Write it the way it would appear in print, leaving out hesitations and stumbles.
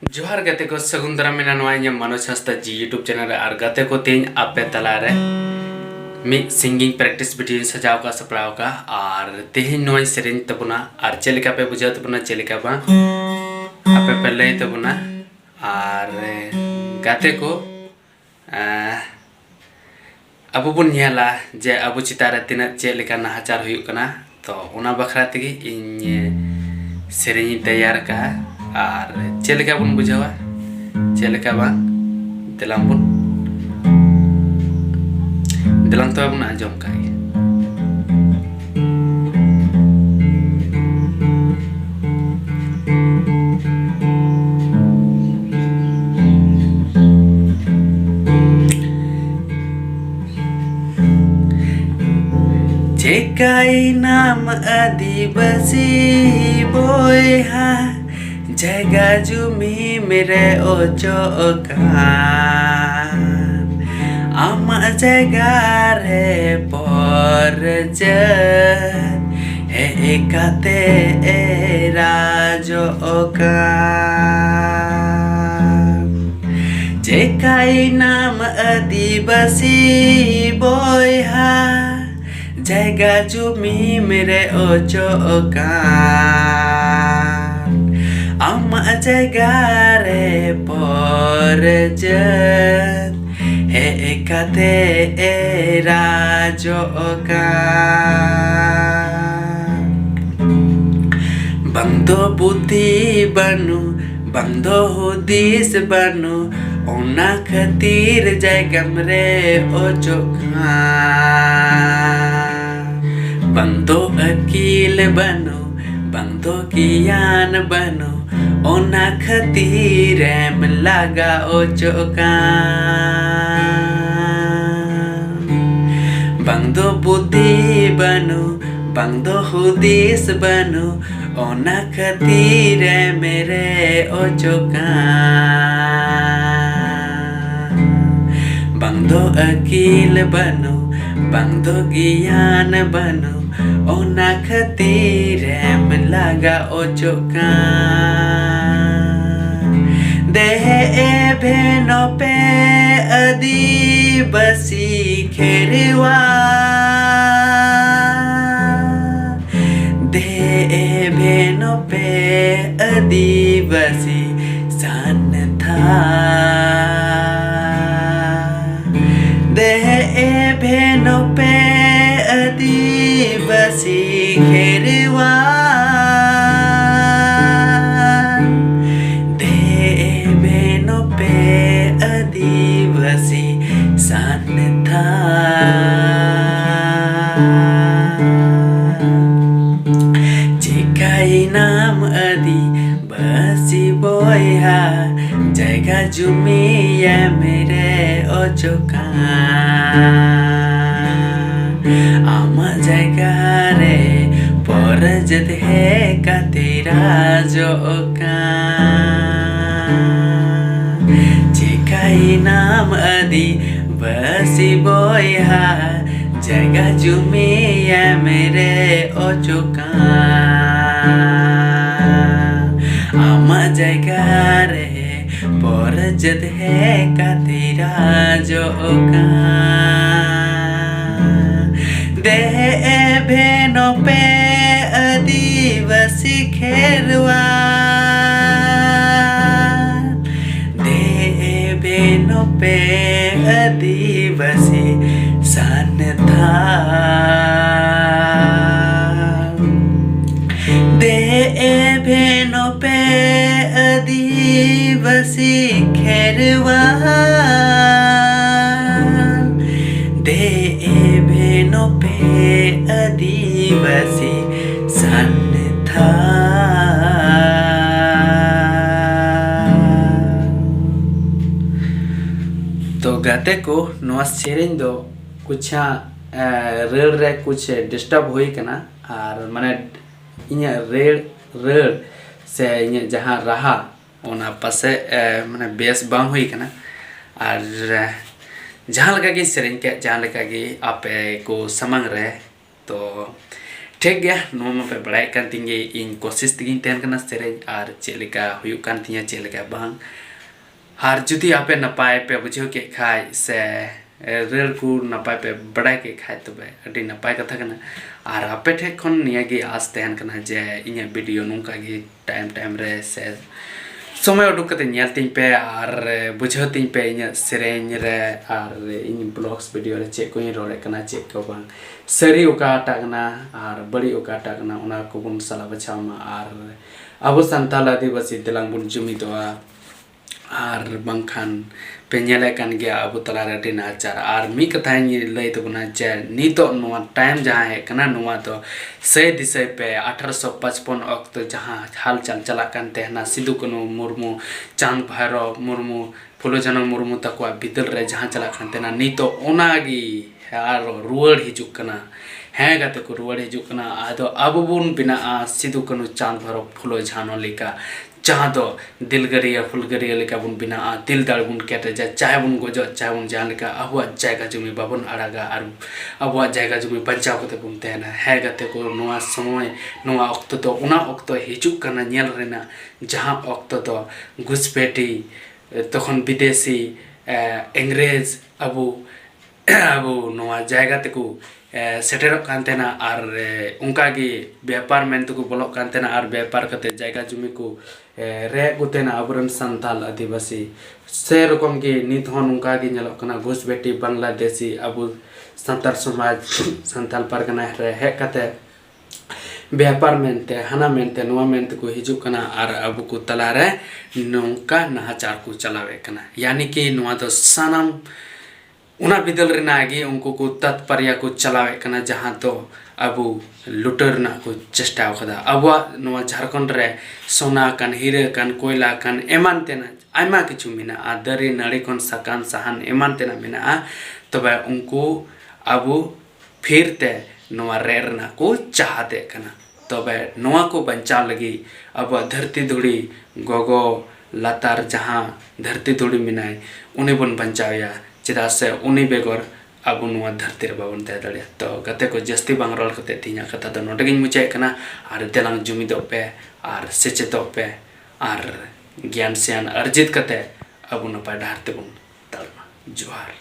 जोहार गाते को सगुंदरा मेना मनोज हंसदा जी यूट्यूब चैनल और गाते को तेज आपे तलारे मी सिंगिंग प्रैक्टिस वीडियो सजाव का सपड़ाव का और तेहन नोय सेरेन तबुना और चेलिका पे बुझाव तबुना चेलिका बा आपे पे लई तबुना और गाते को अबु बुन नेला जे अबु चितारे तिना चेलिका नाहाचार हुयुक कना तो उना बखरा तेगी इन सेरेन तैयार का और चेलिका बुन बुझावा चेलिका बा दिलाम तो बुन आंजम का जेकाई नाम आदिवासी बोयहा जगा जुमी मेरे ओचो आमा जगा रे पर हे एकाते राजो जेकाई नाम आदिवासी बोयहा जगा जुमी मेरे ओचो आमा जगा रे पर हे एकाते राजो बंदो बुद्धि बनु बंदो हुदिस बनु ओना खतीर जगम रे ओचो बंदो अकील बनु बंदो ज्ञान बनु ओना खतीर में लगा ओचो बंदो बुद्धि बनु बंदो हुदिस बनु ओना खतीर मेरे ओचो बंदो अकील बनु बंदो ज्ञान बनु ओना खतीर में लगा ओचो देह भेनो पे आदिवासी खेरवा देह भेनो पे आदिवासी सान था देह भेनो पे आदिवासी खेरवा देह भेनो पे आदिवासी सान था जेकाई नाम आदिवासी बोया जगह जुमी या मेरे ओचो आमा जगा रे पर जद है का तेरा जो जेकाई नाम आदिवासी बोया जगह जुमी या मेरे ओचो आमा जगा रे पर जद है का तेरा जो देह भेनो पे आदिवासी खेरवा देह भेनो पे आदिवासी सान था देह भेनो पे आदिवासी खेरवा देह भेनो पे आदिवासी सान था तो गाते को नवा सेरेन दो कुछ रेल रे कुछ डिस्टर्ब हुई कना और माने इन्या रेल से इन्या जहाँ रहा ओना पासे माने बेस बांग हुई कना और जहाँ लगा की सेरेन के जहाँ लगा की आपे को समंग रहे तो ठीक गया नुआ पे बड़ाई कान तिंगे इन कोशिश तिगिन तेन कना सेरेज आर चेलेका हुयु कान तिया चेलेका बांग हार जुदी आपे नपाय पे बुझो के खाय से रेल को नपाय पे बड़ाई के खाय तबे अडी नपाय कथा कना आर आपे ठे खन निया गे आस तेन कना जे इnya वीडियो नुका गे टाइम रे से समय उडुक कते नेल तिन पे आर बुझो तिन पे इnya सेरेन रे आर इन ब्लॉग्स वीडियो रे चेक को इन रोले कना चेक को बांग सरी उका टाकना आर बड़ी उका टाकना उना को बुन सला बचामा आर अबो संताल आदिवासी तेलांग बुन जुमिदोआ आर बंखान पेन्याले कान गया अबु तला रे नाचार आर मी कथा लई तबना जे नितो नोआ टाइम जहां है कना नोआ तो से दिसय पे 1855 अक्ट जहां हाल चल चला कान तेहना सिदु कनु मुर्मू चांद भैरव मुर्मू फुलो जनो मुर्मू तकवा बिदल रे जहां चला कान तेना नितो ओनागी आर रुवड़ हिजुक कना है गाते को रुवड़ हिजुक कना आदो अब बुन बिना सिदु कनु चांद भैरव फुलो जानो लेका जहाँ दो दिलगरिया फुलगरिया लेका बुन बिना दिल दाड़ बुन केटे जा चाहे बुन गोजो चाहे बुन जहाँ लेका अबुआ जायगा जुमी बाबुन अड़ागा आर अबुआ जायगा जुमी बचाव कते बुन तेना है गाते को नोआ समय नोआ अक्तो तो उना अक्तो हिजुक कना नेल रेना जहाँ अक्तो तो घुसपैठी तखन विदेशी इंग्रेज अबु नोआ जायगा तेको सेटेरो कांतेना आर उनका की व्यापार में तो को बोलो कांतेना आर व्यापार करते जायगा जुमी को रे गुतेना अबरन संताल आदिवासी से रकम की नित हन उनका की नेलो कना घुसपैठी बांग्लादेशी अबु संताल समाज संताल परगना रे हे कते व्यापार मेनते हना मेनते नुआ मेनते को हिजुक कना आर अबु को तला रे नौका नहाचार को चलावे कना यानी कि नुआ तो सनम उना बिदल रेना आगे उनको को तत्पर्य को चलावे कना जहाँ तो अबु लुटर ना को चेष्टा कदा अबुआ नोआ झारखंड रे सोना कान हीरे कान कोयला कान एमान तेना आयमा किछु मिना दरे नाड़ी कोन सकान सहान एमान तेना मिना तबे उनको अबु फिरते नोआ रेर ना को चाहते कना तबे नोआ को बंचा लगी अब धरती धुड़ी गोगो लातार जहाँ धरती धुड़ी मिनाय उन्हें बन बंचाया चेदा से उनी बेगर अब नुआ धरती रे बाबन तय दड़िया तो गते को जस्ती बांग रोल कते तिना कथा दो नोटगिन मुचाय कना आर देलांग जुमिदो पे आर सेचेतो पे आर ज्ञान सियान अर्जित कते अब नपाय डारते बुन तलमा जोहार।